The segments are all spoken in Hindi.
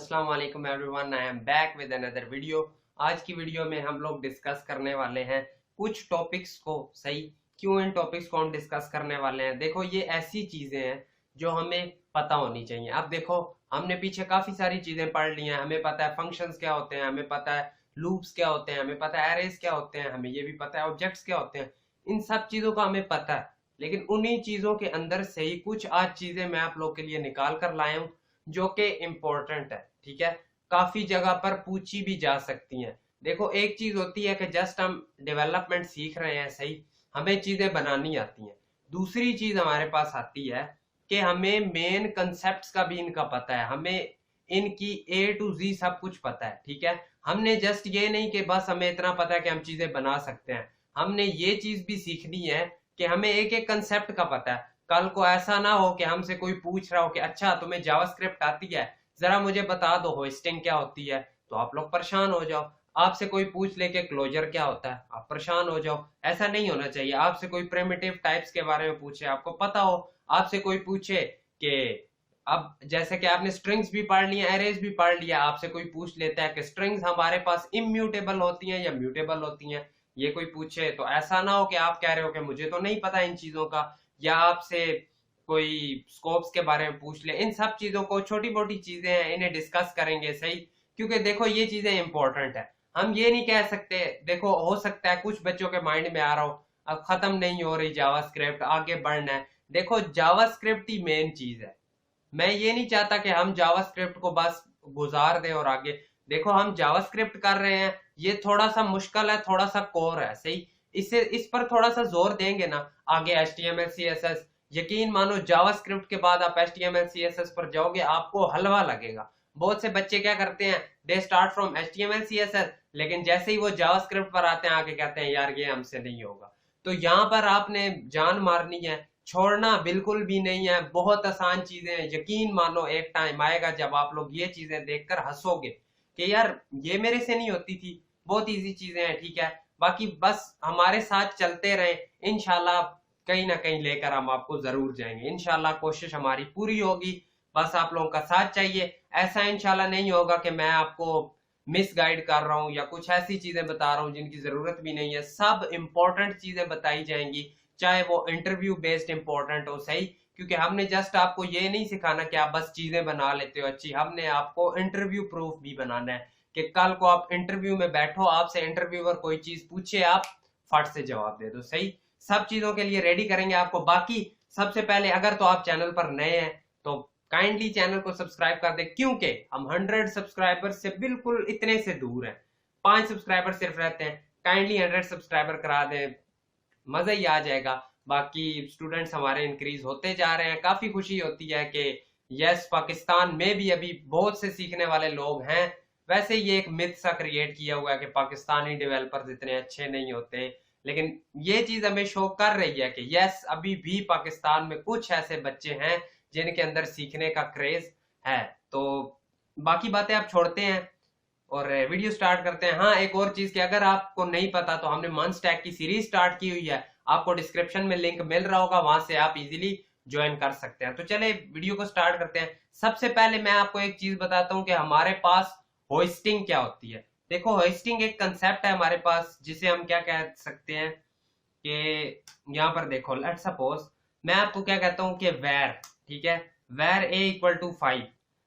अस्सलाम वालेकुम everyone, I am back with another video. आज की वीडियो में हम लोग डिस्कस करने वाले हैं कुछ टॉपिक्स को। सही, क्यों इन टॉपिक्स को हम डिस्कस करने वाले हैं? देखो, ये ऐसी चीजें हैं जो हमें पता होनी चाहिए। अब देखो, हमने पीछे काफी सारी चीजें पढ़ ली हैं। हमें पता है फंक्शंस क्या होते हैं, हमें पता है लूप्स क्या होते हैं, हमें पता है एरेज क्या होते हैं, हमें ये भी पता है ऑब्जेक्ट्स क्या होते हैं। इन सब चीजों का हमें पता है, लेकिन उन्हीं चीजों के अंदर से ही कुछ आज चीजें मैं आप लोग के लिए निकाल कर लाया हूं जो कि इम्पोर्टेंट है। ठीक है, काफी जगह पर पूछी भी जा सकती हैं। देखो, एक चीज होती है कि जस्ट हम डेवलपमेंट सीख रहे हैं, सही, हमें चीजें बनानी आती हैं। दूसरी चीज हमारे पास आती है कि हमें मेन कंसेप्ट्स का भी इनका पता है, हमें इनकी ए टू जी सब कुछ पता है। ठीक है, हमने जस्ट ये नहीं कि बस हमें इतना पता है कि हम चीजें बना सकते हैं, हमने ये चीज भी सीखनी है कि हमें एक एक कंसेप्ट का पता है। कल को ऐसा ना हो कि हमसे कोई पूछ रहा हो कि अच्छा तुम्हें जावास्क्रिप्ट आती है, जरा मुझे बता दो होस्टिंग क्या होती है, तो आप लोग परेशान हो जाओ। आपसे कोई पूछ ले कि क्लोजर क्या होता है, आप परेशान हो जाओ। ऐसा नहीं होना चाहिए। आपसे कोई प्रिमिटिव टाइप्स के बारे में पूछे, आपको पता हो। आपसे कोई पूछे कि अब जैसे कि आपने स्ट्रिंग्स भी पढ़ लिया, एरेज भी पढ़ लिया, आपसे कोई पूछ लेता है कि स्ट्रिंग्स हमारे पास इम्यूटेबल होती हैं या म्यूटेबल होती हैं, ये कोई पूछे, तो ऐसा ना हो कि आप कह रहे हो कि मुझे तो नहीं पता इन चीजों का, या आपसे कोई स्कोप्स के बारे में पूछ ले। इन सब चीजों को, छोटी मोटी चीजें हैं, इन्हें डिस्कस करेंगे। सही, क्योंकि देखो ये चीजें इंपॉर्टेंट है। हम ये नहीं कह सकते, देखो हो सकता है कुछ बच्चों के माइंड में आ रहा हो अब खत्म नहीं हो रही जावास्क्रिप्ट, आगे बढ़ना है। देखो, जावास्क्रिप्ट ही मेन चीज है। मैं ये नहीं चाहता कि हम जावास्क्रिप्ट को बस गुजार दें और आगे। देखो, हम जावास्क्रिप्ट कर रहे हैं, ये थोड़ा सा मुश्किल है, थोड़ा सा कोर है। सही, इस पर थोड़ा सा जोर देंगे ना, आगे HTML CSS, यकीन मानो जावास्क्रिप्ट के बाद आप HTML CSS पर जाओगे, आपको हलवा लगेगा। बहुत से बच्चे क्या करते हैं, they start from HTML CSS, लेकिन जैसे ही वो जावास्क्रिप्ट पर आते हैं आगे कहते हैं यार ये हमसे नहीं होगा। तो यहाँ पर आपने जान मारनी है, छोड़ना बिल्कुल भी नहीं है। बहुत आसान चीजें हैं, यकीन मानो एक टाइम आएगा जब आप लोग ये चीजें देखकर हंसोगे कि यार ये मेरे से नहीं होती थी। बहुत इजी चीजें हैं। ठीक है, बाकी बस हमारे साथ चलते रहे, इंशाल्लाह कहीं ना कहीं लेकर हम आपको जरूर जाएंगे। इंशाल्लाह कोशिश हमारी पूरी होगी, बस आप लोगों का साथ चाहिए। ऐसा इंशाल्लाह नहीं होगा कि मैं आपको मिस गाइड कर रहा हूं या कुछ ऐसी चीजें बता रहा हूं जिनकी जरूरत भी नहीं है। सब इंपॉर्टेंट चीजें बताई जाएंगी, चाहे वो इंटरव्यू बेस्ड इंपॉर्टेंट हो। सही, क्योंकि हमने जस्ट आपको ये नहीं सिखाना कि आप बस चीजें बना लेते हो अच्छी, हमने आपको इंटरव्यू प्रूफ भी बनाना है कि कल को आप इंटरव्यू में बैठो, आपसे इंटरव्यूअर कोई चीज पूछे, आप फट से जवाब दे दो। सही, सब चीजों के लिए रेडी करेंगे आपको। बाकी सबसे पहले अगर तो आप चैनल पर नए हैं तो काइंडली चैनल को सब्सक्राइब कर दे, क्योंकि हम 100 सब्सक्राइबर से बिल्कुल इतने से दूर हैं। 5 सब्सक्राइबर सिर्फ रहते हैं, काइंडली 100 सब्सक्राइबर करा दें, मजा ही आ जाएगा। बाकी स्टूडेंट्स हमारे इंक्रीज होते जा रहे हैं, काफी खुशी होती है कि यस, पाकिस्तान में भी अभी बहुत से सीखने वाले लोग हैं। वैसे ये एक मिथ सा क्रिएट किया हुआ है कि पाकिस्तानी डेवलपर्स इतने अच्छे नहीं होते, लेकिन ये चीज हमें शो कर रही है कि यस, अभी भी पाकिस्तान में कुछ ऐसे बच्चे हैं जिनके अंदर सीखने का क्रेज है। तो बाकी बातें आप छोड़ते हैं और वीडियो स्टार्ट करते हैं। हाँ, एक और चीज कि अगर आपको नहीं पता तो हमने मंथ स्टैक की सीरीज स्टार्ट की हुई है, आपको डिस्क्रिप्शन में लिंक मिल रहा होगा, वहां से आप इजीली ज्वाइन कर सकते हैं। तो चले वीडियो को स्टार्ट करते हैं। सबसे पहले मैं आपको एक चीज बताता हूँ कि हमारे पास होस्टिंग क्या होती है। देखो, होस्टिंग एक कंसेप्ट है हमारे पास, जिसे हम क्या कह सकते हैं कि यहाँ पर देखो, लेट सपोज मैं आपको क्या कहता हूँ कि वैर, ठीक है, वैर a इक्वल टू 5।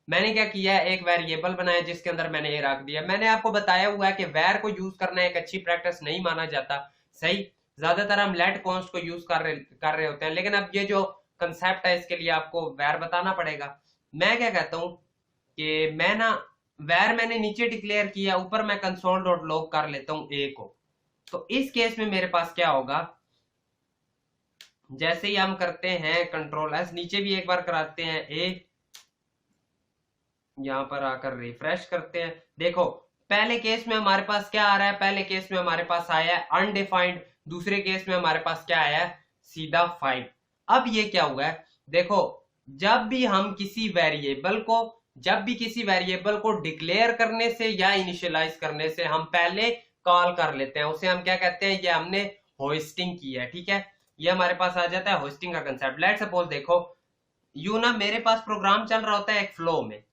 मैंने क्या किया है, एक वेरिएबल बनाया जिसके अंदर मैंने ए रख दिया। मैंने आपको बताया हुआ है कि वैर को यूज करना एक अच्छी प्रैक्टिस नहीं माना जाता। सही, ज्यादातर हम लेट कॉन्स्ट को यूज कर रहे होते हैं, लेकिन अब ये जो कंसेप्ट है इसके लिए आपको वैर बताना पड़ेगा। मैं क्या कहता हूँ कि मैं ना, वैर मैंने नीचे डिक्लेयर किया, ऊपर मैं कंसोल डॉट लॉग कर लेता हूँ ए को। तो इस केस में मेरे पास क्या होगा, जैसे ही हम करते हैं कंट्रोल एस, नीचे भी एक बार कराते हैं ए, यहां पर आकर रिफ्रेश करते हैं। देखो, पहले केस में हमारे पास क्या आ रहा है, पहले केस में हमारे पास आया है अनडिफाइंड, दूसरे केस में हमारे पास क्या आया है, सीधा 5। अब ये क्या हुआ है, देखो, जब भी किसी वेरिएबल को डिक्लेयर करने से या इनिशियलाइज करने से हम पहले कॉल कर लेते हैं, उसे हम क्या कहते हैं, ये हमने होस्टिंग की है। ठीक है, ये हमारे पास आ जाता है होस्टिंग का कंसेप्ट। लेट सपोज देखो, ना मेरे पास प्रोग्राम चल रहा होता है एक फ्लो में,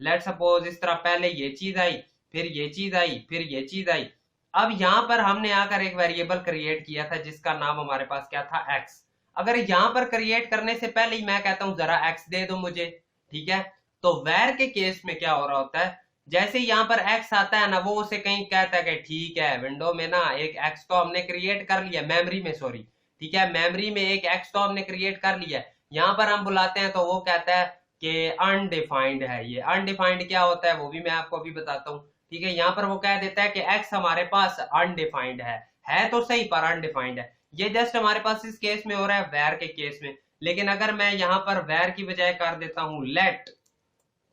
लेट्स सपोज इस तरह पहले ये चीज आई, फिर ये चीज आई, फिर ये चीज आई। अब यहाँ पर हमने आकर एक वेरिएबल क्रिएट किया था जिसका नाम हमारे पास क्या था, एक्स। अगर यहाँ पर क्रिएट करने से पहले ही मैं कहता हूं जरा एक्स दे दो मुझे, ठीक है, तो वेर के केस में क्या हो रहा होता है, जैसे यहाँ पर एक्स आता है ना, वो उसे कहीं कहता है कि ठीक है विंडो में ना एक एक्स तो हमने क्रिएट कर लिया, मेमोरी में सॉरी, ठीक है, मेमोरी में एक एक्स तो हमने क्रिएट कर लिया। यहाँ पर हम बुलाते हैं तो वो कहता है कि अनडिफाइंड है। ये अनडिफाइंड क्या होता है वो भी मैं आपको अभी बताता हूँ, ठीक है। यहाँ पर वो कह देता है कि एक्स हमारे पास अनडिफाइंड है तो सही पर अनडिफाइंड है। ये जस्ट हमारे पास इस केस में हो रहा है, वेर के केस में। लेकिन अगर मैं यहाँ पर वेर की बजाय कर देता हूँ लेट,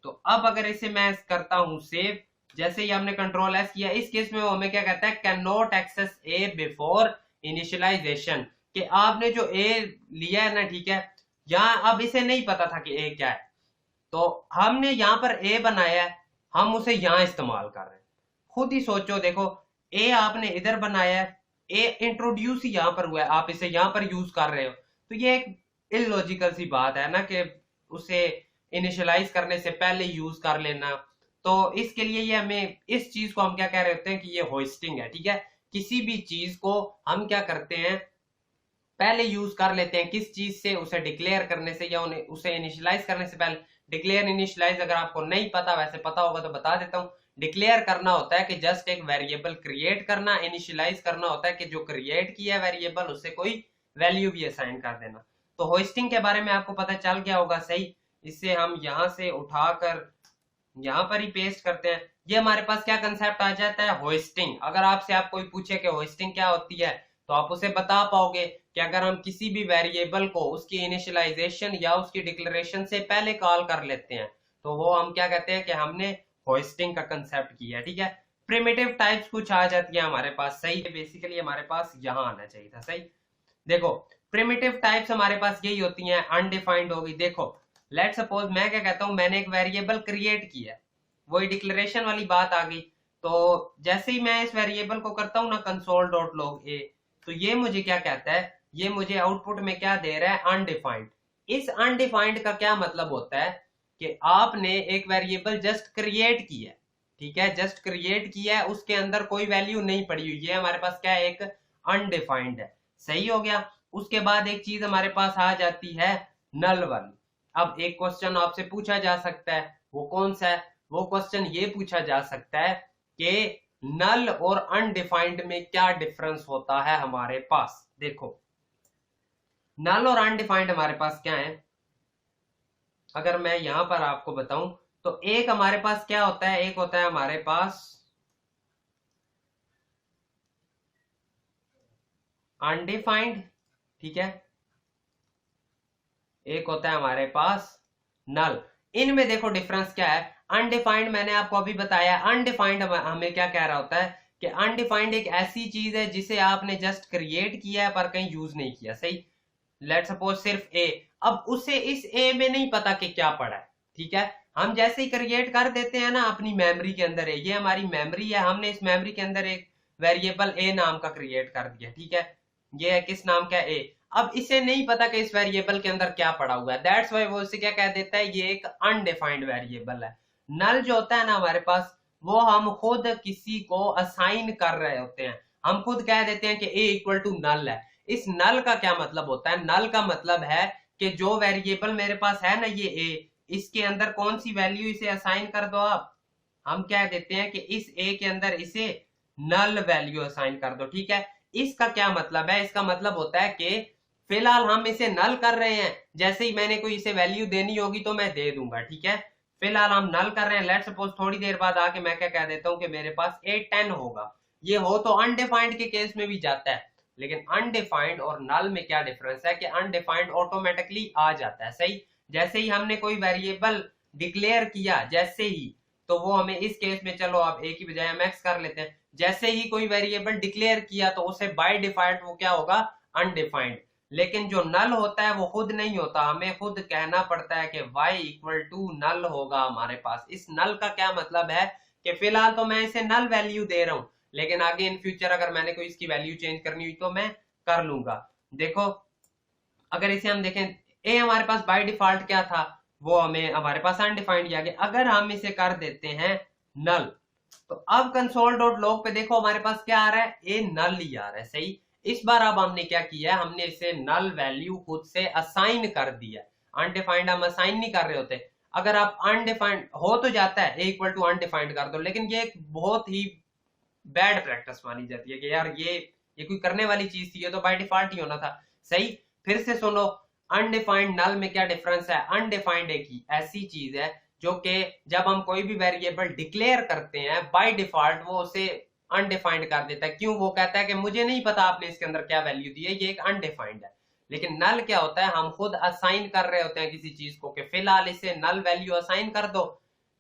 तो अब अगर इसे मैं करता हूं सेव, जैसे ही हमने कंट्रोल एस किया, इस केस में वो हमें क्या कहता है, can not access A before initialization, कि आपने जो ए लिया है ना, ठीक है, यहां अब इसे नहीं पता था कि ए क्या है, तो हमने यहां पर ए बनाया है, हम उसे यहां इस्तेमाल कर रहे हैं। खुद ही सोचो, देखो ए आपने इधर बनाया है, ए इंट्रोड्यूस ही यहां पर हुआ है, आप इसे यहां पर यूज कर रहे हो, तो ये एक इलॉजिकल सी बात है ना कि उसे इनिशियलाइज करने से पहले यूज कर लेना। तो इसके लिए ये हमें इस चीज को हम क्या कह रहे होते हैं कि ये होस्टिंग है, ठीक है। किसी भी चीज को हम क्या करते हैं, पहले यूज कर लेते हैं, किस चीज से, उसे डिक्लेयर करने से या उसे इनिशियलाइज करने से पहले। डिक्लेयर इनिशियलाइज अगर आपको नहीं पता, वैसे पता होगा तो बता देता हूं। डिक्लेयर करना होता है कि जस्ट एक वेरिएबल क्रिएट करना, इनिशियलाइज करना होता है कि जो क्रिएट किया है वेरिएबल उससे कोई वैल्यू भी असाइन कर देना। तो होस्टिंग के बारे में आपको पता चल गया होगा, सही। इससे हम यहां से उठाकर यहां पर ही पेस्ट करते हैं, ये हमारे पास क्या कंसेप्ट आ जाता है, होस्टिंग। अगर आपसे आप कोई पूछे कि होस्टिंग क्या होती है, तो आप उसे बता पाओगे कि अगर हम किसी भी वेरिएबल को उसकी इनिशियलाइजेशन या उसकी डिक्लेरेशन से पहले कॉल कर लेते हैं, तो वो हम क्या कहते हैं कि हमने होस्टिंग का कंसेप्ट किया, ठीक है। प्रिमिटिव टाइप्स कुछ आ जाती है हमारे पास, सही। बेसिकली हमारे पास यहां आना चाहिए था, सही। देखो प्रिमिटिव टाइप्स हमारे पास यही होती हैं, अनडिफाइंड होगी। देखो लेट सपोज मैं क्या कहता हूं, मैंने एक वेरिएबल क्रिएट किया, वही डिक्लेरेशन वाली बात आ गई। तो जैसे ही मैं इस वेरिएबल को करता हूं ना कंसोल डॉट लॉग ए, तो ये मुझे क्या कहता है, ये मुझे आउटपुट में क्या दे रहा है, अनडिफाइंड। इस अनडिफाइंड का क्या मतलब होता है कि आपने एक वेरिएबल जस्ट क्रिएट किया, ठीक है, जस्ट क्रिएट किया है, उसके अंदर कोई वैल्यू नहीं पड़ी हुई, ये हमारे पास क्या है, एक अनडिफाइंड है, सही हो गया। उसके बाद एक चीज हमारे पास आ जाती है नल वाली। अब एक क्वेश्चन आपसे पूछा जा सकता है, वो कौन सा है, वो क्वेश्चन ये पूछा जा सकता है कि नल और अनडिफाइंड में क्या डिफरेंस होता है हमारे पास। देखो नल और अनडिफाइंड हमारे पास क्या है, अगर मैं यहां पर आपको बताऊं, तो एक हमारे पास क्या होता है, एक होता है हमारे पास अनडिफाइंड, ठीक है, एक होता है हमारे पास नल। इनमें देखो डिफरेंस क्या है, अनडिफाइंड मैंने आपको अभी बताया, अनडिफाइंड हमें क्या कह रहा होता है कि अनडिफाइंड एक ऐसी चीज है जिसे आपने जस्ट क्रिएट किया है पर कहीं यूज नहीं किया, सही। लेट सपोज सिर्फ ए, अब उसे इस ए में नहीं पता कि क्या पड़ा है, ठीक है। हम जैसे ही क्रिएट कर देते हैं ना अपनी मेमोरी के अंदर, ये हमारी मेमोरी है, हमने इस मेमोरी के अंदर एक वेरिएबल ए नाम का क्रिएट कर दिया, ठीक है, ये है किस नाम का, ए। अब इसे नहीं पता कि इस वेरिएबल के अंदर क्या पड़ा हुआ है, दैट्स व्हाई वो इसे क्या कह देता है, ये एक अनडिफाइंड वेरिएबल है। नल जो होता है ना हमारे पास, वो हम खुद किसी को असाइन कर रहे होते हैं, हम खुद कह देते हैं कि ए इक्वल टू नल है। इस नल का क्या मतलब होता है, नल का मतलब है कि जो वेरिएबल मेरे पास है ना ये ए, इसके अंदर कौन सी वैल्यू इसे असाइन कर दो आप, हम कह देते हैं कि इस ए के अंदर इसे नल वैल्यू असाइन कर दो, ठीक है। इसका क्या मतलब है, इसका मतलब होता है कि फिलहाल हम इसे नल कर रहे हैं, जैसे ही मैंने कोई इसे वैल्यू देनी होगी तो मैं दे दूंगा, ठीक है। फिलहाल हम नल कर रहे हैं, लेट सपोज थोड़ी देर बाद आके मैं क्या कह देता हूं कि मेरे पास ए 10 होगा, ये हो तो अनडिफाइंड के केस में भी जाता है। लेकिन अनडिफाइंड और नल में क्या डिफरेंस है कि अनडिफाइंड ऑटोमेटिकली आ जाता है, सही। जैसे ही हमने कोई वेरिएबल डिक्लेयर किया, जैसे ही, तो वो हमें इस केस में, चलो आप ए की बजाय हम एक्स कर लेते हैं, जैसे ही कोई वेरिएबल डिक्लेयर किया तो उसे बाय डिफॉल्ट वो क्या होगा, अनडिफाइंड। लेकिन जो नल होता है वो खुद नहीं होता, हमें खुद कहना पड़ता है कि y इक्वल टू नल होगा हमारे पास। इस नल का क्या मतलब है कि फिलहाल तो मैं इसे नल वैल्यू दे रहा हूं, लेकिन आगे इन फ्यूचर अगर मैंने कोई इसकी वैल्यू चेंज करनी हुई तो मैं कर लूंगा। देखो अगर इसे हम देखें, ए हमारे पास बाय डिफॉल्ट क्या था, वो हमें हमारे पास अनडिफाइंड आ गया। अगर हम इसे कर देते हैं नल, तो अब कंसोल डॉट लॉग पे देखो हमारे पास क्या आ रहा है, ए नल ही आ रहा है। सही, इस बार अब हमने क्या किया है, हमने इसे नल वैल्यू खुद से असाइन कर दिया। अनडिफाइंड हम असाइन नहीं कर रहे होते। अगर आप अनडिफाइंड हो तो जाता है ए इक्वल टू अनडिफाइंड कर दो, लेकिन ये एक बहुत ही बैड प्रैक्टिस मानी जाती है कि यार ये कोई करने वाली चीज थी, ये तो बाय डिफॉल्ट ही होना था। सही, फिर से सुनो, अनडिफाइंड नल में क्या डिफरेंस है। अनडिफाइंड एक ऐसी चीज है जो कि जब हम कोई भी वेरिएबल डिक्लेयर करते हैं बाय डिफॉल्ट वो उसे अनडिफाइंड कर देता है। क्यों? वो कहता है कि मुझे नहीं पता आपने इसके अंदर क्या वैल्यू दी है, ये एक अनडिफाइंड है। लेकिन नल क्या होता है, हम खुद असाइन कर रहे होते हैं किसी चीज को कि फिलहाल इसे नल वैल्यू असाइन कर दो,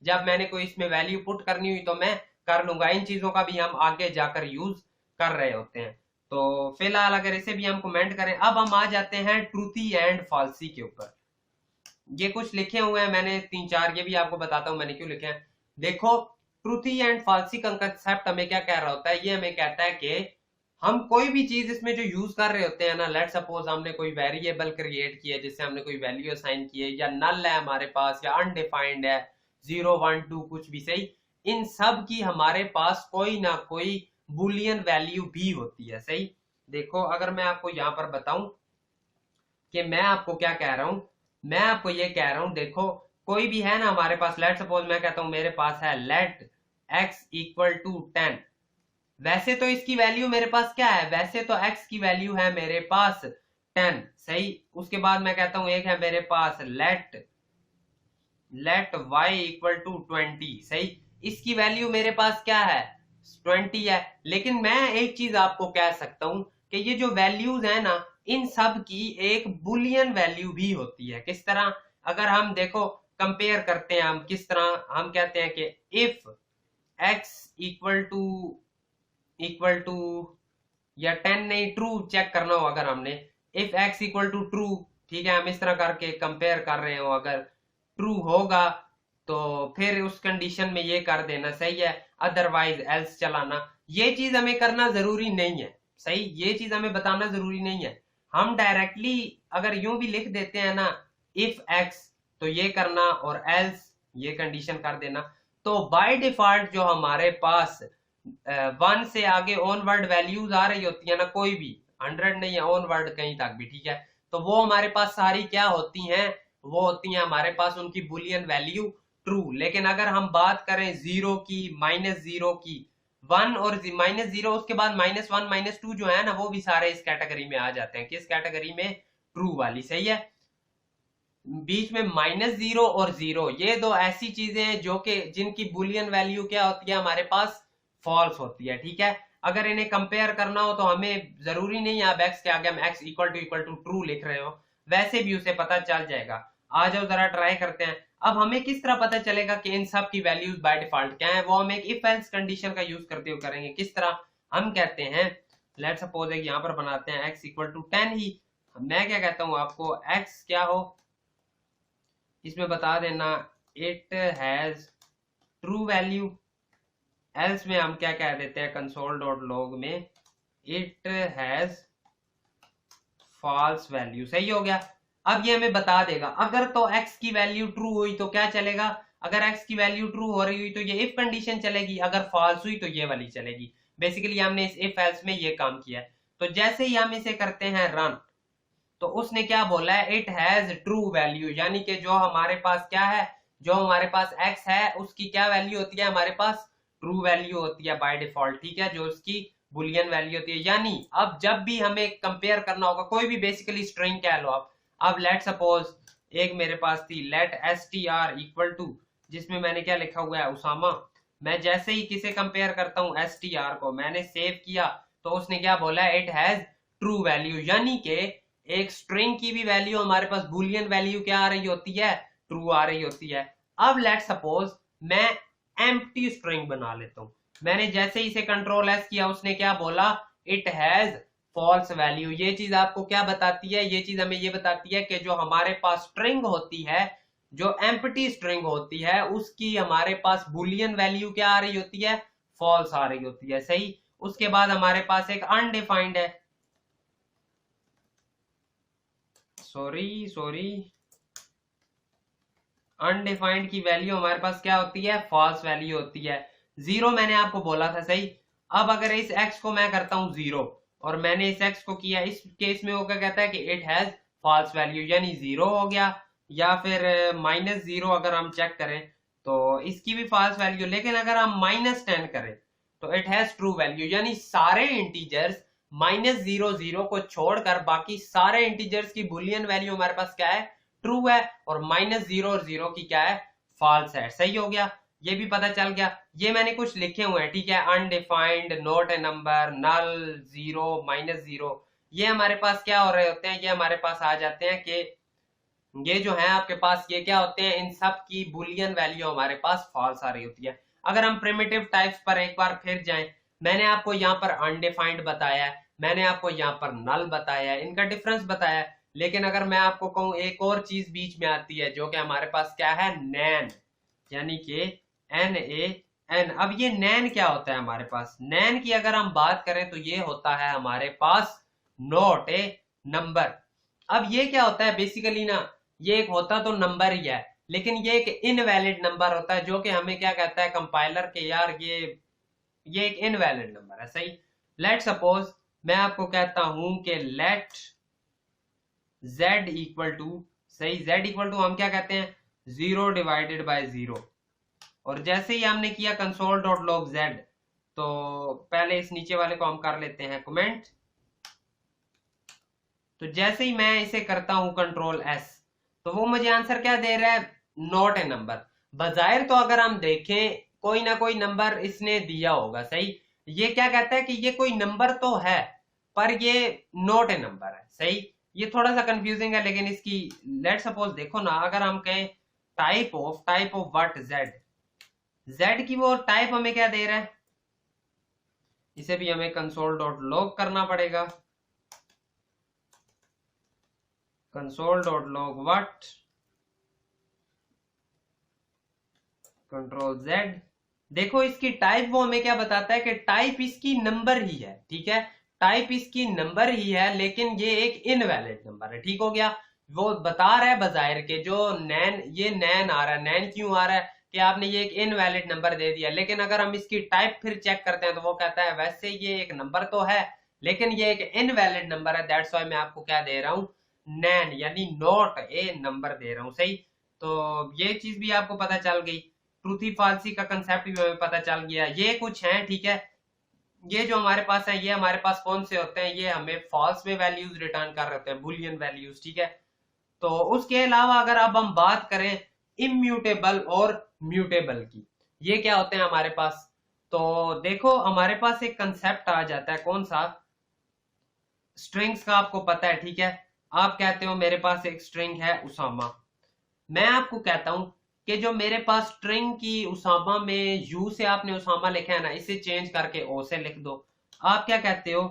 जब मैंने कोई इसमें वैल्यू पुट करनी हुई तो मैं कर लूंगा। इन चीजों का भी हम आगे जाकर यूज कर रहे होते हैं। तो फिलहाल अगर इसे भी हम कमेंट करें, अब हम आ जाते हैं ट्रूथी एंड फॉल्सी के ऊपर। ये कुछ लिखे हुए हैं मैंने 3-4, ये भी आपको बताता हूं मैंने क्यों लिखे हैं। देखो, ट्रूथी एंड फॉल्सी का कंसेप्ट हमें क्या कह रहा होता है, ये हमें कहता है कि हम कोई भी चीज इसमें जो यूज कर रहे होते हैं ना, लेट सपोज हमने कोई वेरिएबल क्रिएट किया जिससे हमने कोई वैल्यू असाइन की है, या नल है हमारे पास, या अनडिफाइंड है 0 1 2 कुछ भी। सही, इन सब की हमारे पास कोई ना कोई बुलियन वैल्यू भी होती है। सही, देखो अगर मैं आपको यहां पर बताऊं कि मैं आपको क्या कह रहा हूं, मैं आपको ये कह रहा हूं, देखो कोई भी है ना हमारे पास, लेट सपोज मैं कहता हूं मेरे पास है लेट x इक्वल टू 10। वैसे तो इसकी वैल्यू मेरे पास क्या है, वैसे तो x की वैल्यू है मेरे पास 10। सही, उसके बाद मैं कहता हूं एक है मेरे पास लेट y इक्वल टू 20। सही, इसकी वैल्यू मेरे पास क्या है, 20 है। लेकिन मैं एक चीज आपको कह सकता हूं कि ये जो वैल्यूज है ना, इन सब की एक बुलियन वैल्यू भी होती है। किस तरह, अगर हम देखो कंपेयर करते हैं, हम किस तरह, हम कहते हैं कि इफ x इक्वल टू या 10 नहीं, ट्रू चेक करना हो अगर हमने, if x equal to true, ठीक है, हम इस तरह करके कंपेयर कर रहे हो, अगर ट्रू होगा तो फिर उस कंडीशन में ये कर देना। सही है, अदरवाइज एल्स चलाना। ये चीज हमें करना जरूरी नहीं है। सही, ये चीज हमें बताना जरूरी नहीं है। हम डायरेक्टली अगर यूं भी लिख देते हैं ना, इफ x तो ये करना और एल्स ये कंडीशन कर देना, तो बाय डिफॉल्ट जो हमारे पास 1 से आगे ऑन वर्ड वैल्यूज आ रही होती है ना, कोई भी 100 नहीं है, ऑन वर्ड कहीं तक भी, ठीक है, तो वो हमारे पास सारी क्या होती हैं, वो होती हैं हमारे पास उनकी बुलियन वैल्यू ट्रू। लेकिन अगर हम बात करें 0 की, -0 की, 1 और -0, उसके बाद -1 -2 जो है ना, वो भी सारे इस कैटेगरी में आ जाते हैं। किस कैटेगरी में? ट्रू वाली। सही है, बीच में -0 और 0, ये दो ऐसी चीजें हैं जो कि जिनकी बुलियन वैल्यू क्या होती है हमारे पास, फॉल्स होती है। ठीक है, अगर इन्हें कंपेयर करना हो तो हमें जरूरी नहीं है आप x के आगे हम x इक्वल टू ट्रू लिख रहे हो, वैसे भी उसे पता चल जाएगा। आ जाओ जरा ट्राई करते हैं। अब हमें किस तरह पता चलेगा कि इन सब की वैल्यूज बाय डिफॉल्ट क्या है, वो हम एक इफ एल्स कंडीशन का यूज करते हुए करेंगे। किस तरह, हम कहते हैं, लेट सपोज एक यहाँ पर बनाते हैं x इक्वल टू 10 ही, मैं क्या कहता हूँ आपको, x क्या हो इसमें बता देना, it has true value. Else में हम क्या कह देते हैं कंसोल डॉट लॉग में, इट हैज फॉल्स वैल्यू। सही हो गया। अब ये हमें बता देगा अगर तो x की वैल्यू ट्रू हुई तो क्या चलेगा, अगर x की वैल्यू ट्रू हो रही हुई तो ये इफ कंडीशन चलेगी, अगर फॉल्स हुई तो ये वाली चलेगी। बेसिकली हमने इस इफ एल्स में ये काम किया है। तो जैसे ही हम इसे करते हैं रन, तो उसने क्या बोला है, इट हैज ट्रू वैल्यू, यानी कि जो हमारे पास क्या है, जो हमारे पास x है उसकी क्या वैल्यू होती है, हमारे पास ट्रू वैल्यू होती है बाय डिफॉल्ट। ठीक है, जो उसकी बुलियन वैल्यू होती है। यानी अब जब भी हमें कंपेयर करना होगा कोई भी, बेसिकली स्ट्रिंग कह लो आप। अब लेट सपोज एक मेरे पास थी लेट str इक्वल टू, जिसमें मैंने क्या लिखा हुआ है, उसामा। मैं जैसे ही किसे कंपेयर करता हूं str को, मैंने सेव किया तो उसने क्या बोला है, इट हैज ट्रू वैल्यू, यानी कि एक स्ट्रिंग की भी वैल्यू हमारे पास बुलियन वैल्यू क्या आ रही होती है, ट्रू आ रही होती है। अब लेट सपोज मैं एम्प्टी स्ट्रिंग बना लेता हूं, मैंने जैसे ही इसे कंट्रोल एस किया उसने क्या बोला, इट हैज फॉल्स वैल्यू। ये चीज आपको क्या बताती है, ये चीज हमें ये बताती है कि जो हमारे पास स्ट्रिंग होती है, जो एम्प्टी स्ट्रिंग होती है, उसकी हमारे पास बुलियन वैल्यू क्या आ रही होती है, फॉल्स आ रही होती है। सही, उसके बाद हमारे पास एक अनडिफाइंड है, सॉरी अनडिफाइंड की वैल्यू हमारे पास क्या होती है, फॉल्स वैल्यू होती है। जीरो मैंने आपको बोला था, सही। अब अगर इस x को मैं करता हूं जीरो और मैंने इस x को किया, इस केस में वो क्या कहता है कि इट हैज फॉल्स वैल्यू, यानी जीरो हो गया। या फिर -0 अगर हम चेक करें तो इसकी भी फॉल्स वैल्यू। लेकिन अगर हम -10 करें तो इट हैज ट्रू वैल्यू, यानी सारे इंटीजर्स -0 को छोड़कर बाकी सारे इंटीजर्स की बुलियन वैल्यू हमारे पास क्या है, ट्रू है। और -0 और 0 की क्या है, फॉल्स है। सही हो गया, ये भी पता चल गया। ये मैंने कुछ लिखे हुए हैं, ठीक है, undefined, not a number, null, zero, -0, ये हमारे पास क्या हो रहे होते हैं, ये हमारे पास आ जाते हैं कि ये जो है आपके पास ये क्या होते हैं, इन सब की बुलियन वैल्यू हमारे पास फॉल्स आ रही होती है। अगर हम प्रिमिटिव टाइप्स पर एक बार फिर जाएं, मैंने आपको यहाँ पर अनडिफाइंड बताया है, मैंने आपको यहाँ पर नल बताया है, इनका डिफरेंस बताया है। लेकिन अगर मैं आपको कहूँ एक और चीज बीच में आती है जो कि हमारे पास क्या है, नैन, यानी कि NaN। अब ये नैन क्या होता है हमारे पास, नैन की अगर हम बात करें तो ये होता है हमारे पास नॉट ए नंबर। अब ये क्या होता है बेसिकली ना, ये एक होता तो नंबर ही है, लेकिन ये एक इनवैलिड नंबर होता है, जो कि हमें क्या कहता है कंपाइलर के, यार ये एक इनवैलिड नंबर है, सही। लेट सपोज मैं आपको कहता हूं कि लेट z इक्वल टू, सही, z इक्वल टू हम क्या कहते हैं, 0 डिवाइडेड बाय 0। और जैसे ही हमने किया कंसोल डॉट लॉग z, तो पहले इस नीचे वाले को हम कर लेते हैं कमेंट। तो जैसे ही मैं इसे करता हूं कंट्रोल s, तो वो मुझे आंसर क्या दे रहा है, नॉट ए नंबर। बजायर तो अगर हम देखें कोई ना कोई नंबर इसने दिया होगा, सही। ये क्या कहता है कि ये कोई नंबर तो है पर ये नॉट ए नंबर है, सही। ये थोड़ा सा कंफ्यूजिंग है, लेकिन इसकी लेट सपोज देखो ना, अगर हम कहें टाइप ऑफ व्हाट, z की वो टाइप हमें क्या दे रहा है, इसे भी हमें कंसोल डॉट लॉग करना पड़ेगा, console dot log what control z। देखो इसकी टाइप वो हमें क्या बताता है कि टाइप इसकी नंबर ही है, ठीक है, टाइप इसकी नंबर ही है, लेकिन ये एक इनवैलिड नंबर है, ठीक हो गया। वो बता रहा है बजायर के जो नैन, ये नैन आ रहा है, नैन क्यों आ रहा है कि आपने ये एक इनवैलिड नंबर दे दिया। लेकिन अगर हम इसकी टाइप फिर चेक करते हैं तो वो कहता है वैसे ये एक नंबर तो है, लेकिन ये एक इनवैलिड नंबर है, दैट्स व्हाई मैं आपको क्या दे रहा हूं, नैन, यानी नॉट ए नंबर दे रहा हूं, सही। तो ये चीज भी आपको पता चल गई, ट्रूथी फाल्सी का कंसेप्ट भी हमें पता चल गया। ये कुछ है, ठीक है, ये जो हमारे पास है, ये हमारे पास कौन से होते हैं, ये हमें फॉल्स में वैल्यूज रिटर्न कर रहे होते हैं, बुलियन वैल्यूज, ठीक है। तो उसके अलावा अगर अब हम बात करें इम्यूटेबल और म्यूटेबल की, ये क्या होते हैं हमारे पास, तो देखो हमारे पास एक कंसेप्ट आ जाता है, कौन सा, स्ट्रिंग्स का आपको पता है, ठीक है। आप कहते हो मेरे पास एक स्ट्रिंग है उसामा, मैं आपको कहता हूं कि जो मेरे पास स्ट्रिंग की उसामा में यू से आपने उसामा लिखा है ना, इसे चेंज करके ओ से लिख दो। आप क्या कहते हो,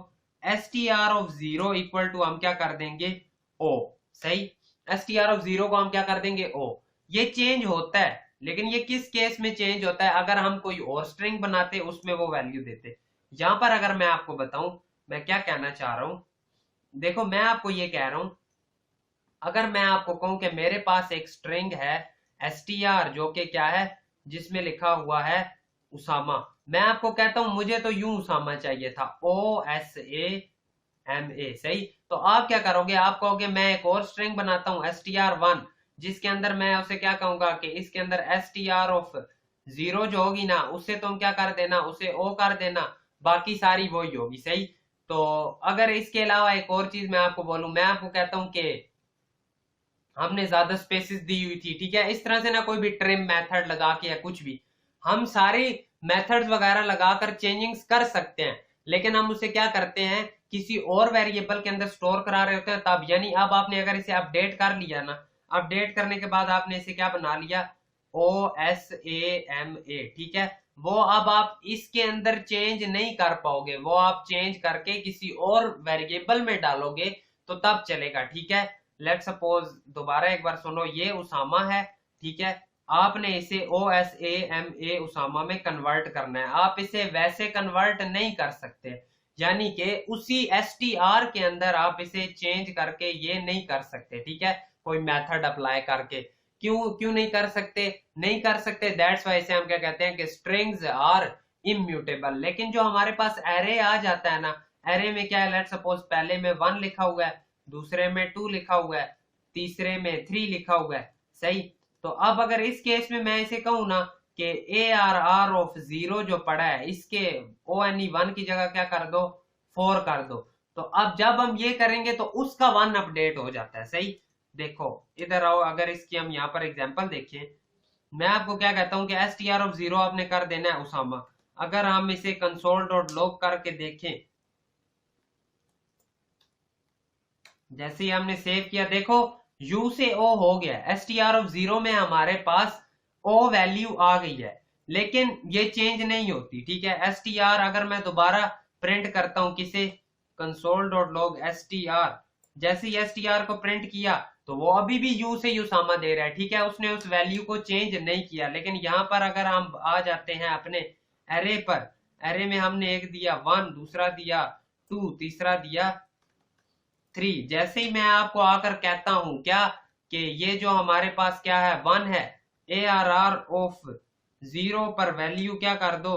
str(0) इक्वल टू हम क्या कर देंगे, ओ, सही। str(0) को हम क्या कर देंगे, ओ। ये चेंज होता है, लेकिन ये किस केस में चेंज होता है, अगर हम कोई और स्ट्रिंग बनाते उसमें वो वैल्यू देते। यहां पर अगर मैं आपको बताऊं मैं क्या कहना चाह रहा हूं, देखो मैं आपको ये कह रहा हूं, अगर मैं आपको कहूं कि मेरे पास एक स्ट्रिंग है str जो कि क्या है, जिसमें लिखा हुआ है उसामा, मैं आपको कहता हूं मुझे तो यूं उसामा चाहिए था, OSAMA, सही। तो आप क्या करोगे, आप कहोगे मैं एक और स्ट्रिंग बनाता हूं str1, जिसके अंदर मैं उसे क्या कहूंगा कि इसके अंदर str(0) जो होगी ना, उससे तुम क्या कर देना, उसे ओ कर देना, बाकी सारी वही होगी, सही। तो अगर इसके अलावा एक और चीज मैं आपको बोलूं, मैं आपको कहता हूं कि हमने ज्यादा स्पेसेस दी हुई थी, ठीक है, इस तरह से ना कोई भी ट्रिम मेथड लगा के या कुछ भी, हम सारे मेथड्स वगैरह लगाकर चेंजिंग्स कर सकते हैं, लेकिन हम उसे क्या करते हैं, किसी और वेरिएबल के अंदर स्टोर करा रहे होते हैं तब। यानी अब आपने अगर इसे अपडेट कर लिया ना, अपडेट करने के बाद आपने इसे क्या बना लिया, OSAMA, ठीक है, वो अब आप इसके अंदर चेंज नहीं कर पाओगे, वो आप चेंज करके किसी और वेरिएबल में डालोगे तो तब चलेगा, ठीक है। लेट सपोज दोबारा एक बार सुनो, ये उसामा है, ठीक है, आपने इसे OSAMA उसामा में कन्वर्ट करना है, आप इसे वैसे कन्वर्ट नहीं कर सकते, यानी कि उसी str के अंदर आप इसे चेंज करके ये नहीं कर सकते, ठीक है, कोई मेथड अप्लाई करके, क्यों क्यों नहीं कर सकते? नहीं कर सकते, दैट्स वाई से हम क्या कहते हैं कि स्ट्रिंग्स आर इम्यूटेबल। लेकिन जो हमारे पास एरे आ जाता है ना, एरे में क्या है, लेट्स सपोज पहले में 1 लिखा हुआ है, दूसरे में 2 लिखा हुआ है, तीसरे में 3 लिखा हुआ है, सही। तो अब अगर इस केस में मैं इसे कहूं ना कि ए आर आर ऑफ 0 जो पड़ा है, इसके ओ एन ई 1 की जगह क्या कर दो, 4 कर दो। तो अब जब हम ये करेंगे तो उसका 1 अपडेट हो जाता है, सही। देखो इधर आओ, अगर इसकी हम यहाँ पर एग्जांपल देखें, मैं आपको क्या कहता हूं कि एस टी आर ऑफ 0 आपने कर देना है उसामा। अगर हम इसे कंसोल डॉट लॉग करके देखें, जैसे ही हमने सेव किया, देखो u से o हो गया, एस टी आर ऑफ 0 में हमारे पास o वैल्यू आ गई है, लेकिन ये चेंज नहीं होती, ठीक है। एस टी आर अगर मैं दोबारा प्रिंट करता हूं किसे, console dot log S T are, जैसे ही एस टी आर को प्रिंट किया तो वो अभी भी u से यूसामा दे रहा है, ठीक है, उसने उस वैल्यू को चेंज नहीं किया। लेकिन यहां पर अगर हम आ जाते हैं अपने एरे पर, एरे में हमने एक दिया 1, दूसरा दिया 2, तीसरा दिया 3, जैसे ही मैं आपको आकर कहता हूं क्या कि ये जो हमारे पास क्या है 1 है, ए आर आर ऑफ 0 पर वैल्यू क्या कर दो,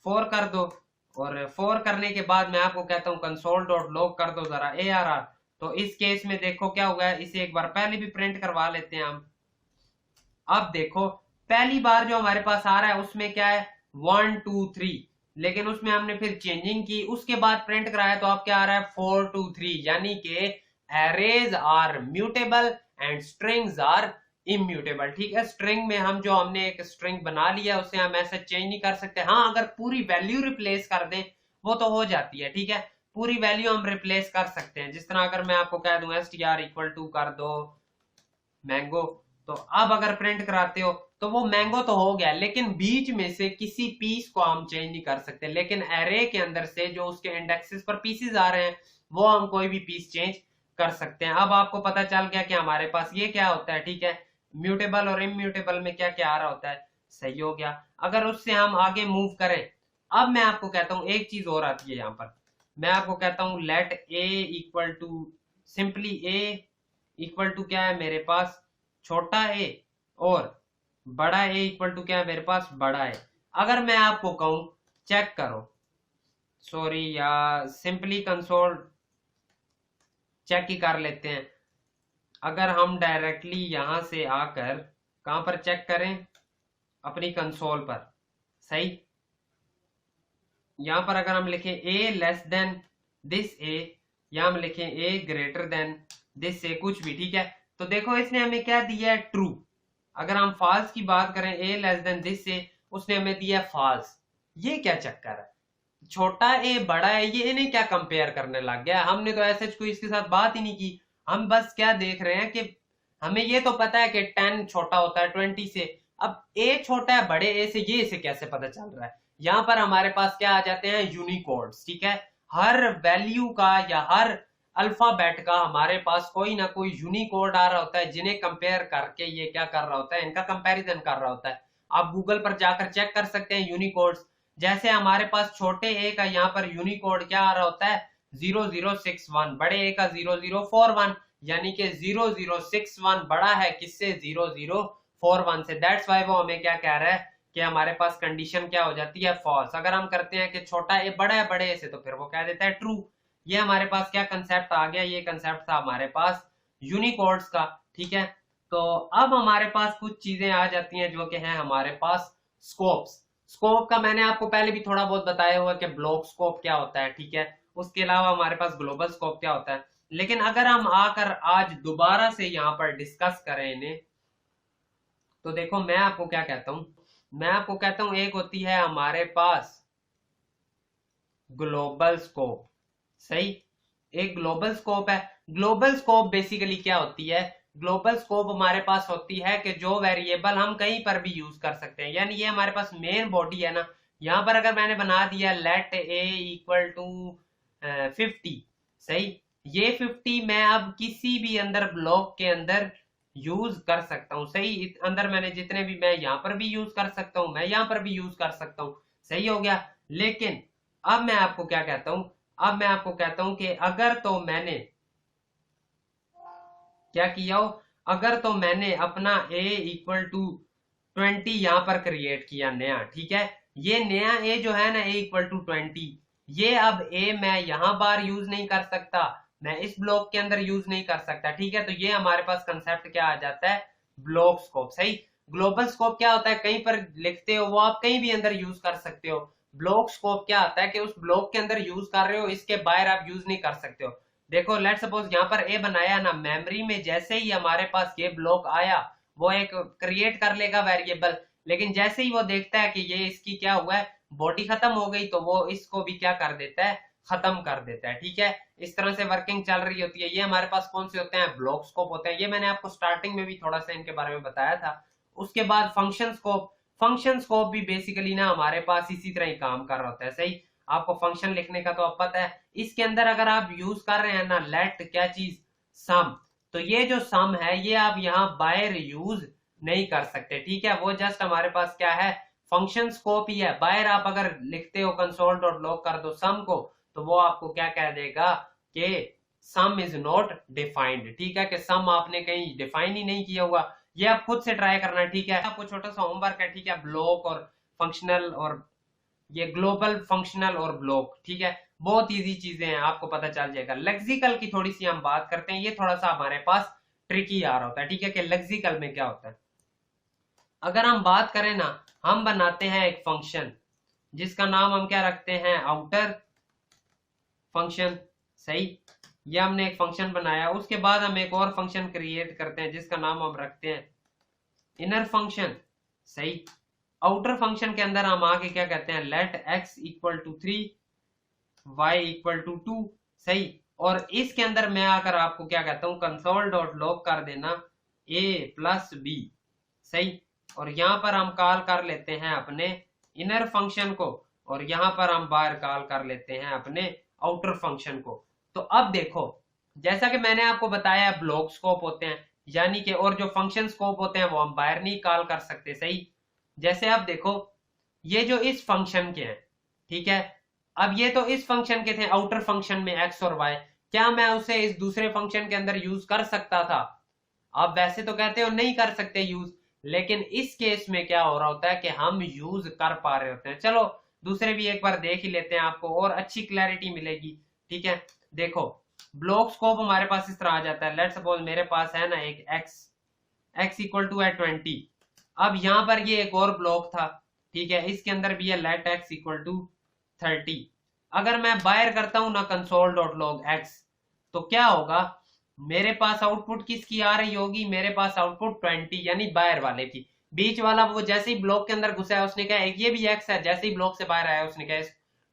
4 कर दो, और 4 करने के बाद मैं आपको कहता हूं कंसोल डॉट लॉग कर दो जरा ए आर आर। तो इस केस में देखो क्या हुआ है, इसे एक बार पहले भी प्रिंट करवा लेते हैं हम। अब देखो पहली बार जो हमारे पास आ रहा है उसमें क्या है 1 2 3, लेकिन उसमें हमने फिर चेंजिंग की, उसके बाद प्रिंट कराया तो अब क्या आ रहा है 4 2 3, यानी कि arrays are mutable and strings are immutable, ठीक है। स्ट्रिंग में हम जो हमने एक स्ट्रिंग बना लिया उसे हम ऐसे चेंज नहीं कर सकते। हाँ, अगर पूरी वैल्यू रिप्लेस कर दें वो तो हो जाती है, ठीक है, पूरी वैल्यू हम रिप्लेस कर सकते हैं। जिस तरह अगर मैं आपको कह दूं S T R equal to कर दो मैंगो, तो अब अगर प्रिंट कराते हो तो वो मैंगो तो हो गया, लेकिन बीच में से किसी पीस को हम चेंज नहीं कर सकते। लेकिन एरे के अंदर से जो उसके इंडेक्सेस पर पीसेस आ रहे हैं वो हम कोई भी पीस चेंज कर सकते हैं। अब आपको पता चल गया कि हमारे पास ये क्या होता है, ठीक है, म्यूटेबल और इम्यूटेबल में क्या क्या आ रहा होता है, सही हो गया। अगर उससे हम आगे मूव करें, अब मैं आपको कहता हूं एक चीज और आती है यहाँ पर, मैं आपको कहता हूं let a equal to, simply a equal to क्या है मेरे पास, छोटा ए, और बड़ा ए इक्वल टू क्या है मेरे पास, बड़ा ए। अगर मैं आपको कहूं चेक करो, सॉरी या सिंपली कंसोल चेक ही कर लेते हैं। अगर हम डायरेक्टली यहां से आकर कहां पर चेक करें, अपनी कंसोल पर, सही। यहां पर अगर हम लिखें ए लेस देन दिस ए, या हम लिखें ए ग्रेटर देन दिस ए, कुछ भी, ठीक है, तो देखो इसने हमें क्या दिया है, ट्रू। अगर हम फॉल्स की बात करें, ए लेस देन दिस ए, उसने हमें दिया फॉल्स। ये क्या चक्कर है, छोटा ए बड़ा है, ये इन्हें क्या कंपेयर करने लग गया। हमने तो ऐसे कोई इसके साथ बात ही नहीं की, हम बस क्या देख रहे हैं कि हमें ये तो पता है कि 10 छोटा होता है 20 से, अब ए छोटा है बड़े ए से, ये इसे कैसे पता चल रहा है। यहाँ पर हमारे पास क्या आ जाते हैं, यूनिकोड्स, ठीक है, हर वैल्यू का या हर अल्फाबेट का हमारे पास कोई ना कोई यूनिकोड आ रहा होता है, जिन्हें कंपेयर करके ये क्या कर रहा होता है, इनका कंपैरिजन कर रहा होता है। आप गूगल पर जाकर चेक कर सकते हैं यूनिकोड्स। जैसे हमारे पास छोटे ए का यहाँ पर यूनिकोड क्या आ रहा होता है, 0061, बड़े ए का 0041, यानी कि 0061 बड़ा है किससे, 0041 से। दैट्स वाई वो हमें क्या कह रहा है कि हमारे पास कंडीशन क्या हो जाती है, फॉल्स। अगर हम करते हैं कि छोटा ए बड़ा है बड़े ए से, तो फिर वो कह देता है ट्रू। ये हमारे पास क्या कंसेप्ट आ गया, ये कंसेप्ट था हमारे पास यूनिकोड्स का, ठीक है। तो अब हमारे पास कुछ चीजें आ जाती हैं जो कि हैं हमारे पास स्कोप्स। स्कोप का मैंने आपको पहले भी थोड़ा बहुत बताया हुआ कि ब्लॉक स्कोप क्या होता है, ठीक है, उसके अलावा हमारे पास ग्लोबल स्कोप क्या होता है। लेकिन अगर हम आकर आज दोबारा से यहाँ पर डिस्कस करें इन्हें, तो देखो मैं आपको क्या कहता हूं, मैं आपको कहता हूं एक होती है हमारे पास ग्लोबल स्कोप, सही, एक ग्लोबल स्कोप है। ग्लोबल स्कोप बेसिकली क्या होती है, ग्लोबल स्कोप हमारे पास होती है कि जो वेरिएबल हम कहीं पर भी यूज कर सकते हैं, यानी ये हमारे पास मेन बॉडी है ना, यहां पर अगर मैंने बना दिया लेट ए इक्वल टू 50, सही, ये 50 मैं अब किसी भी अंदर ब्लॉक के अंदर यूज कर सकता हूं, सही। अंदर मैंने जितने भी, मैं यहां पर भी यूज कर सकता हूं, मैं यहां पर भी यूज कर सकता हूं, सही हो गया। लेकिन अब मैं आपको क्या कहता हूं, अब मैं आपको कहता हूं कि अगर तो मैंने क्या किया हो, अगर तो मैंने अपना a इक्वल टू 20 यहां पर क्रिएट किया नया, ठीक है, ये नया a जो है ना a इक्वल टू 20, ये अब a मैं यहां बार यूज नहीं कर सकता, मैं इस ब्लॉक के अंदर यूज नहीं कर सकता, ठीक है। तो ये हमारे पास कंसेप्ट क्या आ जाता है, ब्लॉक स्कोप, सही। ग्लोबल स्कोप क्या होता है, कहीं पर लिखते हो वो आप कहीं भी अंदर यूज कर सकते हो। ब्लॉक स्कोप क्या आता है कि उस ब्लॉक के अंदर यूज कर रहे हो, इसके बाहर आप यूज नहीं कर सकते हो। देखो लेट सपोज यहाँ पर ए बनाया ना, मेमोरी में जैसे ही हमारे पास ये ब्लॉक आया वो एक क्रिएट कर लेगा वेरिएबल, लेकिन जैसे ही वो देखता है कि ये इसकी क्या हुआ है, बॉडी खत्म हो गई, तो वो इसको भी क्या कर देता है, खत्म कर देता है, ठीक है। इस तरह से वर्किंग चल रही होती है। ये हमारे पास कौन से होते हैं, ब्लॉक स्कोप होते हैं। ये मैंने आपको स्टार्टिंग में भी थोड़ा सा इनके बारे में बताया था। उसके बाद फंक्शन स्कोप, फंक्शन स्कोप भी बेसिकली ना हमारे पास इसी तरह ही काम कर रहा होता है, सही। आपको फंक्शन लिखने का तो अब पता है। इसके अंदर अगर आप यूज कर रहे हैं ना लेट क्या चीज, सम, तो ये जो सम है ये आप यहाँ बाहर यूज नहीं कर सकते, ठीक है। वो जस्ट हमारे पास क्या है, फंक्शन स्कोप ही है। बाहर आप अगर लिखते हो कंसोल डॉट लॉग कर दो सम को, तो वो आपको क्या कह देगा कि सम इज नॉट डिफाइंड, ठीक है, कि सम आपने कहीं डिफाइन ही नहीं किया हुआ। ये आप खुद से ट्राई करना, ठीक है। आपको छोटा सा होमवर्क है, ठीक है, ब्लॉक और फंक्शनल और ये ग्लोबल फंक्शनल और ब्लॉक, ठीक है, बहुत इजी चीजें हैं, आपको पता चल जाएगा। लेक्सिकल की थोड़ी सी हम बात करते हैं, ये थोड़ा सा हमारे पास ट्रिकी आ रहा होता है, ठीक है, कि लेक्सिकल में क्या होता है। अगर हम बात करें ना, हम बनाते हैं एक फंक्शन जिसका नाम हम क्या रखते हैं, आउटर फंक्शन, सही। ये हमने एक फंक्शन बनाया, उसके बाद हम एक और फंक्शन क्रिएट करते हैं जिसका नाम हम रखते हैं इनर फंक्शन, सही। आउटर फंक्शन के अंदर हम आके क्या कहते हैं, let x equal to 3 y equal to 2, सही। और इसके अंदर मैं आकर आपको क्या कहता हूं, कंसोल डॉट लॉग कर देना a प्लस बी, सही। और यहां पर हम कॉल कर लेते हैं अपने इनर फंक्शन को, और यहां पर हम बाहर कॉल कर लेते हैं अपने आउटर फंक्शन को। तो अब देखो, जैसा कि मैंने आपको बताया ब्लॉक स्कोप होते हैं, यानी कि और जो फंक्शन स्कोप होते हैं वो हम बाहर नहीं कॉल कर सकते, सही। जैसे आप देखो, ये जो इस फंक्शन के हैं, ठीक है, अब ये तो इस फंक्शन के थे आउटर फंक्शन में x और y, क्या मैं उसे इस दूसरे फंक्शन के अंदर यूज कर सकता था? आप वैसे तो कहते हो नहीं कर सकते यूज, लेकिन इस केस में क्या हो रहा होता है कि हम यूज कर पा रहे होते हैं। चलो दूसरे भी एक बार देख ही लेते हैं, आपको और अच्छी क्लैरिटी मिलेगी, ठीक है। देखो ब्लॉक स्कोप हमारे पास इस तरह आ जाता है। लेट्स सपोज मेरे पास है ना एक x इक्वल टू है 20। अब यहां पर ये एक और ब्लॉक था, ठीक है, इसके अंदर भी है लेट x इक्वल टू 30। अगर मैं बाहर करता हूं ना कंसोल डॉट लॉग x, तो क्या होगा, मेरे पास आउटपुट किसकी आ रही होगी, मेरे पास आउटपुट 20 यानी बाहर वाले की। बीच वाला वो जैसे ही ब्लॉक के अंदर घुसा है उसने कहा एक ये भी x है, जैसे ही ब्लॉक से बाहर आया उसने कहा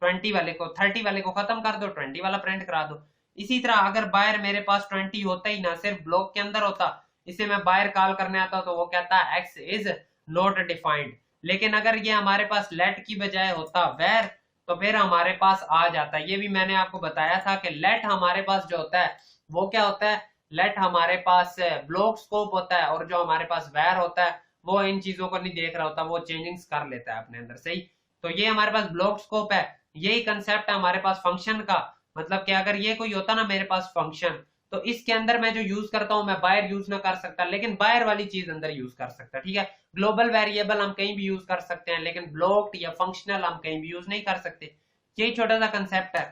20 वाले को, 30 वाले को खत्म कर दो, 20 वाला प्रिंट करा दो। इसी तरह अगर बाहर मेरे पास 20 होता ही ना, सिर्फ ब्लॉक के अंदर होता, इसे मैं बाहर कॉल करने आता तो वो कहता x इज नॉट डिफाइंड। लेकिन अगर ये हमारे पास लेट की बजाय होता वेर, तो फिर हमारे पास आ जाता। ये भी मैंने आपको बताया था कि लेट हमारे पास जो होता है वो क्या होता है, लेट हमारे पास ब्लॉक स्कोप होता है, और जो हमारे पास वेर होता है वो इन चीजों को नहीं देख रहा होता, वो चेंजिंग्स कर लेता है अपने अंदर, सही। तो ये हमारे पास ब्लॉक स्कोप है। यही कंसेप्ट है हमारे पास फंक्शन का, मतलब कि अगर ये कोई होता ना मेरे पास फंक्शन, तो इसके अंदर मैं जो यूज करता हूं मैं बाहर यूज ना कर सकता, लेकिन बाहर वाली चीज अंदर यूज कर सकता, ठीक है। ग्लोबल वेरिएबल हम कहीं भी यूज कर सकते हैं, लेकिन ब्लॉक्ड या फंक्शनल हम कहीं भी यूज नहीं कर सकते। यही छोटा सा कंसेप्ट है।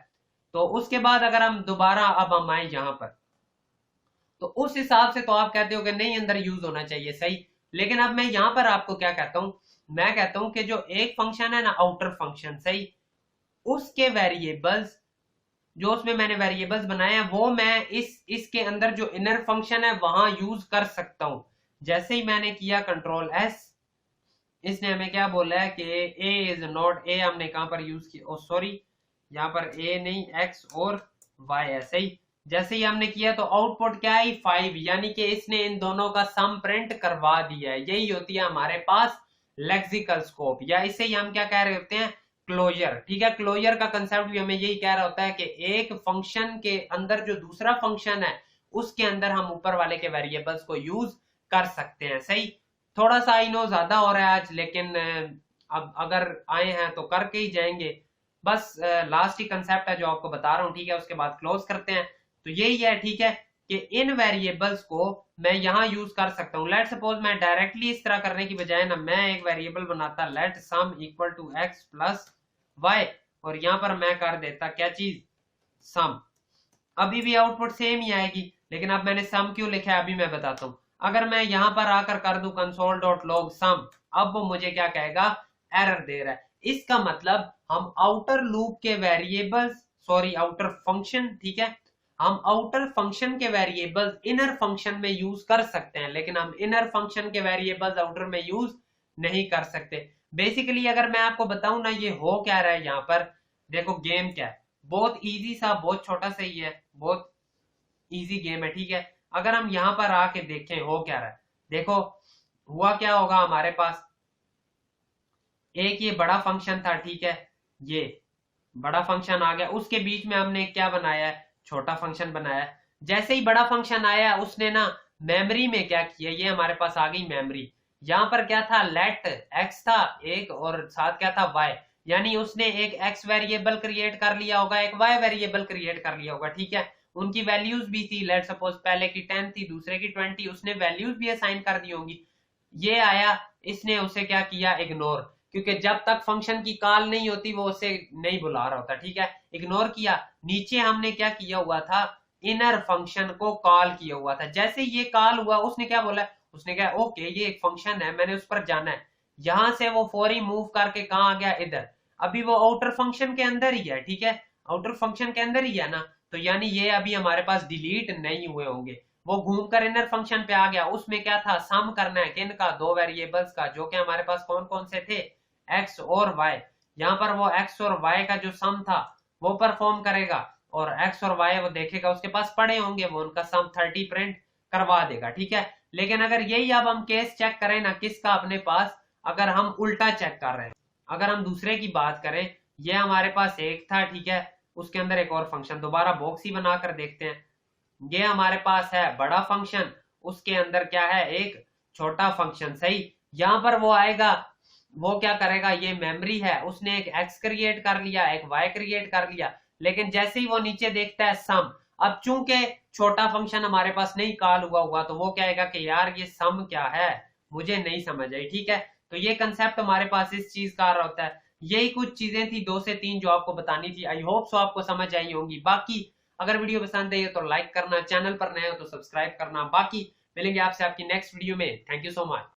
तो उसके बाद अगर हम दोबारा अब हम आए यहाँ पर, तो उस हिसाब से तो आप कहते हो कि नहीं अंदर यूज होना चाहिए, सही। लेकिन अब मैं यहां पर आपको क्या कहता हूं, मैं कहता हूं कि जो एक फंक्शन है ना आउटर फंक्शन, सही, उसके वेरिएबल्स, जो उसमें मैंने वेरिएबल्स बनाए हैं वो मैं इसके अंदर जो इनर फंक्शन है वहां यूज कर सकता हूं। जैसे ही मैंने किया कंट्रोल एस, इसने हमें क्या बोला है कि ए इज नॉट, ए हमने कहां पर यूज किया, ओ सॉरी, यहाँ पर ए नहीं एक्स और वाई है, सही। जैसे ही हमने किया तो आउटपुट क्या है 5, यानी कि इसने इन दोनों का सम प्रिंट करवा दिया है। यही होती है हमारे पास लेक्सिकल स्कोप, या इसे ही हम क्या कह रहे होते हैं, क्लोजर, ठीक है। क्लोजर का कंसेप्ट भी हमें यही कह रहा होता है कि एक फंक्शन के अंदर जो दूसरा फंक्शन है उसके अंदर हम ऊपर वाले के वेरिएबल्स को यूज कर सकते हैं, सही। थोड़ा सा आई नो ज्यादा हो रहा है आज, लेकिन अब अगर आए हैं तो करके ही जाएंगे। बस लास्ट ही कंसेप्ट है जो आपको बता रहा हूँ, ठीक है, उसके बाद क्लोज करते हैं। तो यही है, ठीक है, कि इन वेरिएबल्स को मैं यहां यूज कर सकता हूं। लेट सपोज मैं डायरेक्टली इस तरह करने की बजाय ना मैं एक वेरिएबल बनाता let sum equal to x plus y, और यहां पर मैं कर देता क्या चीज, सम। अभी भी आउटपुट सेम ही आएगी, लेकिन अब मैंने सम क्यों लिखा है अभी मैं बताता हूं। अगर मैं यहां पर आकर कर दूं कंसोल डॉट लॉग सम, अब वो मुझे क्या कहेगा, एरर दे रहा है। इसका मतलब हम आउटर लूप के वेरिएबल्स, सॉरी आउटर फंक्शन, ठीक है, हम आउटर फंक्शन के वेरिएबल्स इनर फंक्शन में यूज कर सकते हैं, लेकिन हम इनर फंक्शन के वेरिएबल्स आउटर में यूज नहीं कर सकते। बेसिकली अगर मैं आपको बताऊं ना ये हो क्या रहा है यहाँ पर, देखो गेम क्या है, बहुत इजी सा, बहुत छोटा सा ही है, बहुत इजी गेम है, ठीक है। अगर हम यहाँ पर आके देखें हो क्या रहा है, देखो हुआ क्या होगा, हमारे पास एक ये बड़ा फंक्शन था, ठीक है, ये बड़ा फंक्शन आ गया, उसके बीच में हमने क्या बनाया है, छोटा फंक्शन बनाया है। जैसे ही बड़ा फंक्शन आया उसने ना मेमोरी में क्या किया, ये हमारे पास आ गई मेमोरी, यहाँ पर क्या था, लेट एक्स था एक, और साथ क्या था, वाई, यानी उसने एक एक्स वेरिएबल क्रिएट कर लिया होगा, एक वाई वेरिएबल क्रिएट कर लिया होगा, ठीक है। उनकी वैल्यूज भी थी, लेट सपोज पहले की 10 थी, दूसरे की 20, उसने वैल्यूज भी असाइन कर दी होंगी। ये आया, इसने उसे क्या किया, इग्नोर, क्योंकि जब तक फंक्शन की कॉल नहीं होती वो उसे नहीं बुला रहा होता, ठीक है, इग्नोर किया। नीचे हमने क्या किया हुआ था, इनर फंक्शन को कॉल किया हुआ था। जैसे ये कॉल हुआ उसने क्या बोला, उसने कहा ओके ये एक फंक्शन है, मैंने उस पर जाना है। यहां से वो फौरी मूव करके कहां आ गया, इधर। अभी वो आउटर फंक्शन के अंदर ही है, ठीक है, आउटर फंक्शन के अंदर ही है ना, तो यानी ये अभी हमारे पास डिलीट नहीं हुए होंगे। वो घूमकर इनर फंक्शन पे आ गया, उसमें क्या था, सम करना है किन का, दो वेरिएबल्स का, जो कि हमारे पास कौन कौन से थे, एक्स और वाई। यहाँ पर वो एक्स और वाई का जो सम था वो परफॉर्म करेगा, और एक्स और वाई वो देखेगा, उसके पास पड़े होंगे, वो उनका सम 30 प्रिंट करवा देगा, ठीक है। लेकिन अगर यही अब हम केस चेक करें ना किसका, अपने पास, अगर हम उल्टा चेक कर रहे हैं, अगर हम दूसरे की बात करें, ये हमारे पास एक था, ठीक है, उसके अंदर एक और फंक्शन, दोबारा बॉक्स ही बनाकर देखते हैं। ये हमारे पास है बड़ा फंक्शन, उसके अंदर क्या है, एक छोटा फंक्शन, सही। यहां पर वो आएगा, वो क्या करेगा, ये मेमोरी है, उसने एक एक्स क्रिएट कर लिया, एक वाई क्रिएट कर लिया, लेकिन जैसे ही वो नीचे देखता है सम, अब चूंकि छोटा फंक्शन हमारे पास नहीं कॉल हुआ तो वो कहेगा कि यार ये सम क्या है, मुझे नहीं समझ आई, ठीक है। तो ये कंसेप्ट हमारे पास इस चीज का आ रहा होता है। यही कुछ चीजें थी 2 से 3 जो आपको बतानी थी, आई होप सो आपको समझ आई होंगी। बाकी अगर वीडियो पसंद आई तो लाइक करना, चैनल पर नए हो तो सब्सक्राइब करना। बाकी मिलेंगे आपसे आपकी नेक्स्ट वीडियो में। Thank you so much.